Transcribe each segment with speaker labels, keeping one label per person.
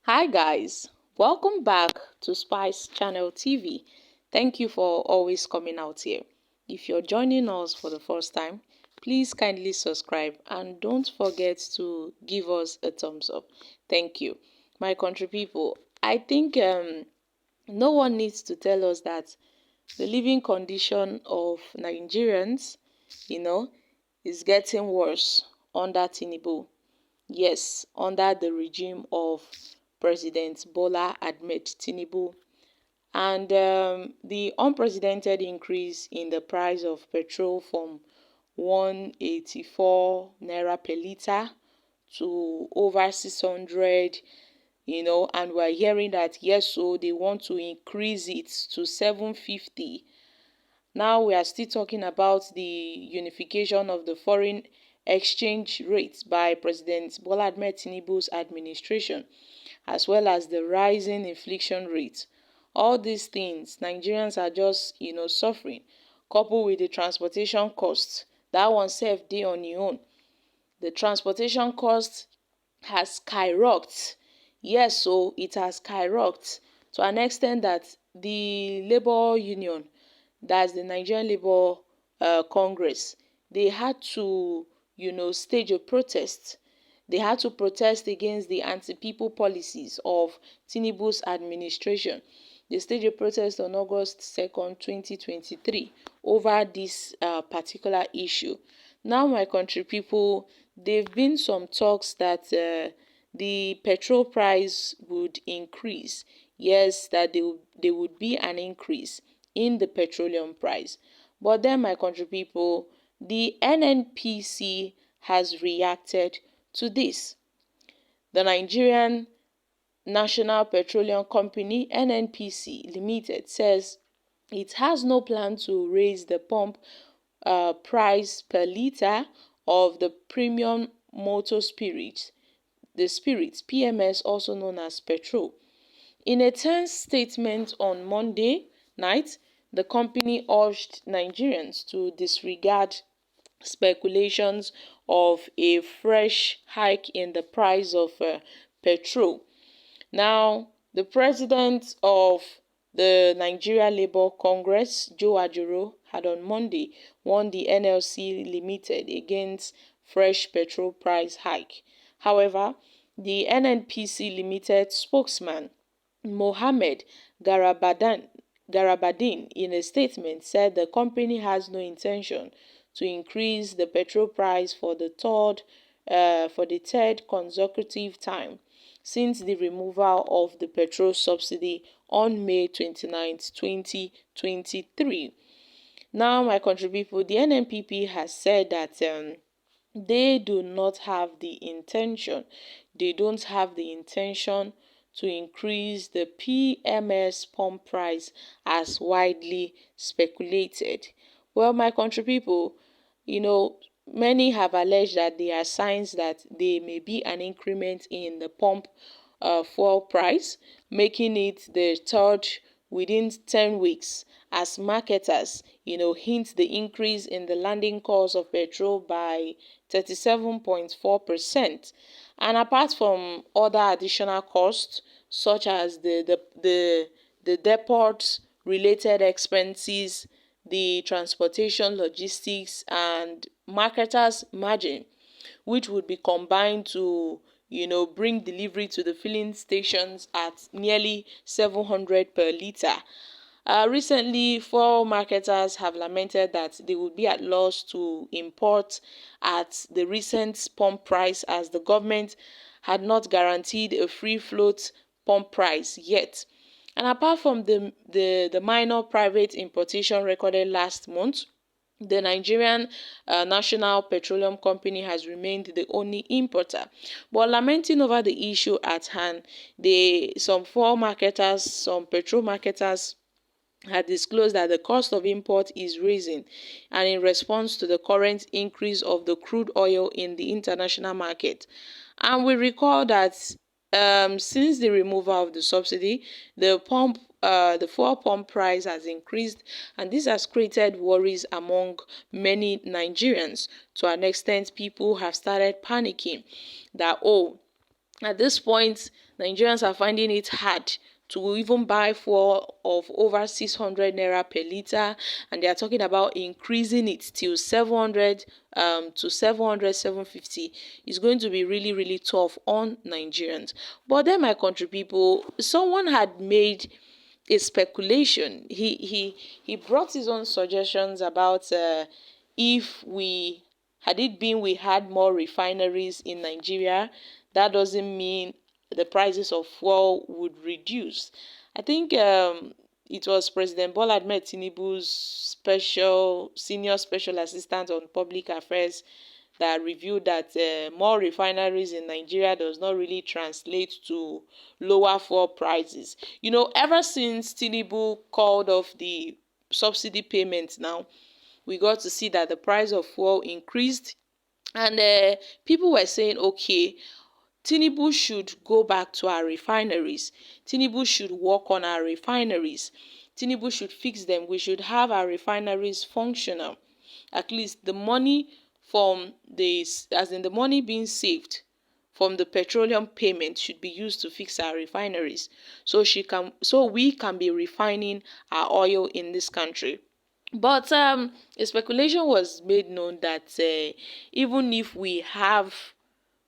Speaker 1: Hi guys, welcome back to Spice Channel TV. Thank you for always coming out here. If you're joining us for the first time, please kindly subscribe and don't forget to give us a thumbs up. Thank you. My country people, I think no one needs to tell us that the living condition of Nigerians, you know, is getting worse under Tinubu. Yes, under the regime of President Bola Ahmed Tinubu. And the unprecedented increase in the price of petrol from 184 naira per litre to over 600, and we're hearing that, yes, so they want to increase it to 750. Now we are still talking about the unification of the foreign exchange rate by President Bola Ahmed Tinubu's administration, as well as the rising inflation rate. All these things, Nigerians are just, suffering, coupled with the transportation costs. That one self day on your own. The transportation cost has skyrocketed. Yes, so it has skyrocketed to an extent that the labor union, that's the Nigerian Labour Congress, they had to, stage a protest. They had to protest against the anti-people policies of Tinubu's administration. They staged a protest on August 2nd, 2023 over this particular issue. Now, my country people, there have been some talks that the petrol price would increase. Yes, that there would be an increase in the petroleum price. But then, my country people, the NNPC has reacted to this. The Nigerian National Petroleum Company, NNPC Limited, says it has no plan to raise the pump price per litre of the premium motor spirit, the spirit PMS, also known as petrol. In a tense statement on Monday night, the company urged Nigerians to disregard speculations of a fresh hike in the price of petrol. Now, the president of the Nigeria Labour Congress, Joe Ajuro, had on Monday warned the NLC Limited against fresh petrol price hike. However, the NNPC Limited spokesman, Mohammed Garabadin, in a statement, said the company has no intention to increase the petrol price for the third consecutive time since the removal of the petrol subsidy on May 29th, 2023. Now, my country people, the NNPP has said that they don't have the intention to increase the PMS pump price as widely speculated. Well, my country people, many have alleged that there are signs that there may be an increment in the pump fuel price, making it the third within 10 weeks as marketers, hint the increase in the landing cost of petrol by 37.4%. And apart from other additional costs, such as the depot related expenses, the transportation logistics, and marketers margin, which would be combined to bring delivery to the filling stations at nearly 700 per litre. Recently, four marketers have lamented that they would be at loss to import at the recent pump price, as the government had not guaranteed a free float pump price yet. And apart from the minor private importation recorded last month, the Nigerian National Petroleum Company has remained the only importer. But lamenting over the issue at hand, some petrol marketers had disclosed that the cost of import is rising, and in response to the current increase of the crude oil in the international market. And we recall that since the removal of the subsidy, the fuel pump price has increased, and this has created worries among many Nigerians. To an extent, people have started panicking that, At this point, Nigerians are finding it hard to even buy fuel of over 600 naira per liter, and they are talking about increasing it till 700 to 700, 750. It's going to be really, really tough on Nigerians. But then, my country people, someone had made a speculation. He brought his own suggestions about if we had it been we had more refineries in Nigeria, that doesn't mean the prices of fuel would reduce. I think it was President Bola Ahmed Tinubu's senior special assistant on public affairs that revealed that more refineries in Nigeria does not really translate to lower fuel prices. Ever since Tinubu called off the subsidy payments now, we got to see that the price of fuel increased, and people were saying, okay, Tinubu should go back to our refineries. Tinubu should work on our refineries. Tinubu should fix them. We should have our refineries functional. At least the money from this, as in the money being saved from the petroleum payment, should be used to fix our refineries, so we can be refining our oil in this country. But a speculation was made known that even if we have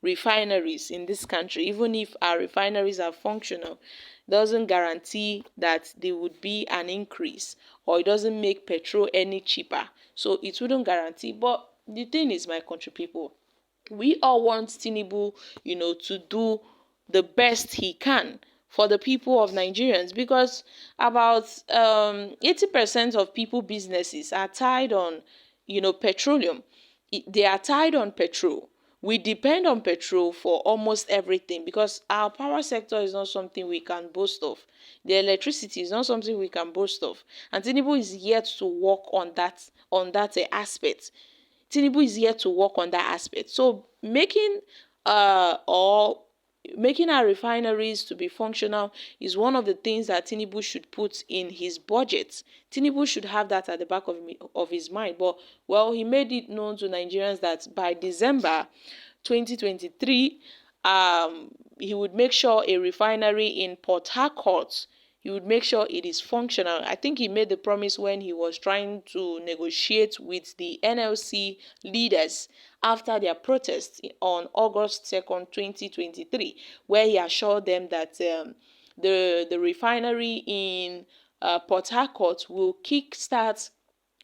Speaker 1: refineries in this country, even if our refineries are functional, doesn't guarantee that there would be an increase, or it doesn't make petrol any cheaper. So it wouldn't guarantee. But the thing is, my country people, we all want Tinubu, to do the best he can for the people of Nigerians, because about 80% of people businesses are tied on, petroleum. They are tied on petrol. We depend on petrol for almost everything, because our power sector is not something we can boast of. The electricity is not something we can boast of. And Tinubu is yet to work on that aspect. Tinubu is here to work on that aspect. So or making our refineries to be functional is one of the things that Tinubu should put in his budget. Tinubu should have that at the back of his mind. But well, he made it known to Nigerians that by December 2023, he would make sure a refinery in Port Harcourt, he would make sure it is functional. I think he made the promise when he was trying to negotiate with the NLC leaders after their protest on August 2nd, 2023, where he assured them that the refinery in Port Harcourt will kickstart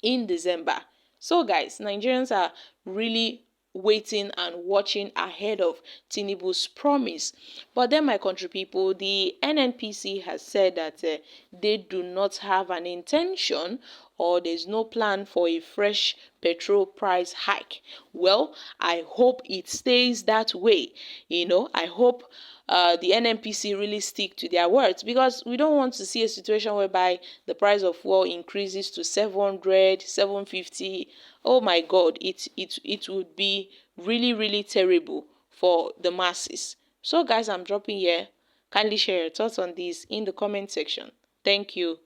Speaker 1: in December. So guys, Nigerians are really waiting and watching ahead of Tinubu's promise. But then, my country people, the NNPC has said that they do not have an intention, or there's no plan for a fresh petrol price hike. Well, I hope it stays that way. I hope the NNPC really stick to their words, because we don't want to see a situation whereby the price of fuel increases to 700, 750. Oh my God, it would be really, really terrible for the masses. So guys, I'm dropping here. Kindly share your thoughts on this in the comment section. Thank you.